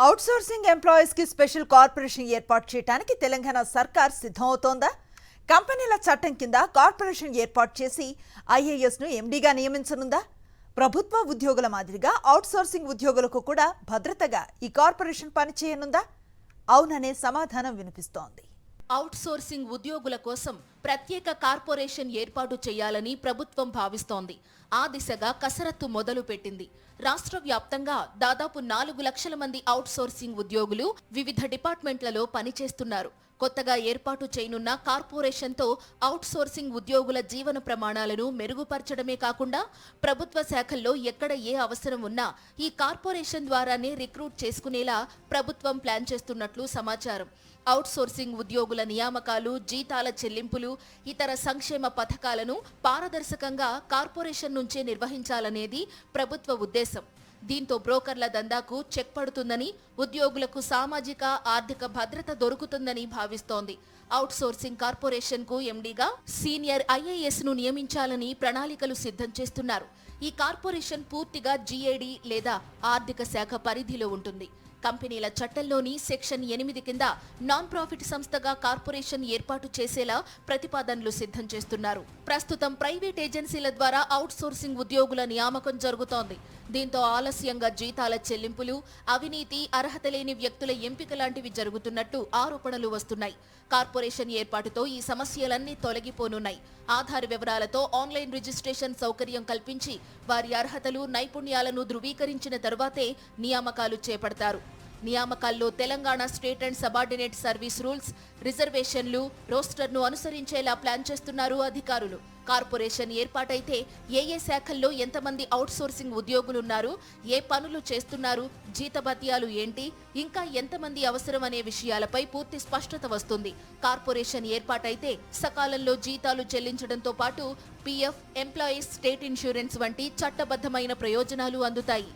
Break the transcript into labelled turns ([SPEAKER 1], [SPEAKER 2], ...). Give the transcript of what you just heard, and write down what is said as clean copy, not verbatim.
[SPEAKER 1] Outsourcing employees కి special corporation ఏర్పాటు చేయడానికి తెలంగాణ సర్కార్ సిద్ధమవుతోందా? కంపెనీల చట్టం కింద కార్పొరేషన్ ఏర్పాటు చేసి ఐఏఎస్ ను ఎండీగా నియమించనుందా? ప్రభుత్వ ఉద్యోగుల మాదిరిగా అవుట్సోర్సింగ్ ఉద్యోగులకు కూడా భద్రతగా ఈ కార్పొరేషన్ పనిచేయనుందా? అవుననే సమాధానం వినిపిస్తోంది.
[SPEAKER 2] అవుట్సోర్సింగ్ ఉద్యోగుల కోసం ప్రత్యేక కార్పొరేషన్ ఏర్పాటు చేయాలని ప్రభుత్వం భావిస్తోంది. ఆ దిశగా కసరత్తు మొదలు పెట్టింది. రాష్ట్ర వ్యాప్తంగా దాదాపు 4 లక్షల మంది అవుట్సోర్సింగ్ ఉద్యోగులు వివిధ డిపార్ట్మెంట్లలో పనిచేస్తున్నారు. కొత్తగా ఏర్పాటు చేయనున్న కార్పొరేషన్తో అవుట్సోర్సింగ్ ఉద్యోగుల జీవన ప్రమాణాలను మెరుగుపరచడమే కాకుండా ప్రభుత్వ శాఖల్లో ఎక్కడ ఏ అవసరం ఉన్నా ఈ కార్పొరేషన్ ద్వారానే రిక్రూట్ చేసుకునేలా ప్రభుత్వం ప్లాన్ చేస్తున్నట్లు సమాచారం. అవుట్సోర్సింగ్ ఉద్యోగుల నియామకాలు, జీతాల చెల్లింపులు, ఇతర సంక్షేమ పథకాలను పారదర్శకంగా కార్పొరేషన్ నుంచే నిర్వహించాలనేది ప్రభుత్వ ఉద్దేశం. దీంతో బ్రోకర్ల దందాకు చెక్ పడుతుందని, ఉద్యోగులకు సామాజిక, ఆర్థిక భద్రత దొరుకుతుందని భావిస్తోంది. అవుట్సోర్సింగ్ కార్పొరేషన్ కు ఎండీగా సీనియర్ ఐఏఎస్ ను నియమించాలని ప్రణాళికలు సిద్ధం చేస్తున్నారు. ఈ కార్పొరేషన్ పూర్తిగా జీఏడీ లేదా ఆర్థిక శాఖ పరిధిలో ఉంటుంది. కంపెనీల చట్టంలోని సెక్షన్ 8 కింద నాన్ ప్రాఫిట్ సంస్థగా కార్పొరేషన్ ఏర్పాటు చేసేలా ప్రతిపాదనలు సిద్ధం చేస్తున్నారు. ప్రస్తుతం ప్రైవేట్ ఏజెన్సీల ద్వారా అవుట్సోర్సింగ్ ఉద్యోగుల నియామకం జరుగుతోంది. దీంతో ఆలస్యంగా జీతాల చెల్లింపులు, అవినీతి, అర్హత లేని వ్యక్తుల ఎంపిక లాంటివి జరుగుతున్నట్టు ఆరోపణలు వస్తున్నాయి. కార్పొరేషన్ ఏర్పాటుతో ఈ సమస్యలన్నీ తొలగిపోనున్నాయి. ఆధార్ వివరాలతో ఆన్లైన్ రిజిస్ట్రేషన్ సౌకర్యం కల్పించి వారి అర్హతలు, నైపుణ్యాలను ధృవీకరించిన తరువాతే నియామకాలు చేపడతారు. నియామకాల్లో Telangana state and subordinate service rules, రిజర్వేషన్లు, రోస్టర్ను అనుసరించేలా ప్లాన్ చేస్తున్నారు అధికారులు. కార్పొరేషన్ ఏర్పాటైతే ఏ శాఖల్లో ఎంతమంది అవుట్సోర్సింగ్ ఉద్యోగులున్నారు, ఏ పనులు చేస్తున్నారు, జీతభత్యాలు ఏంటి, ఇంకా ఎంతమంది అవసరం అనే విషయాలపై పూర్తి స్పష్టత వస్తుంది. కార్పొరేషన్ ఏర్పాటైతే సకాలంలో జీతాలు చెల్లించడంతో పాటు పీఎఫ్, ఎంప్లాయీస్ స్టేట్ ఇన్సూరెన్స్ వంటి చట్టబద్ధమైన ప్రయోజనాలు అందుతాయి.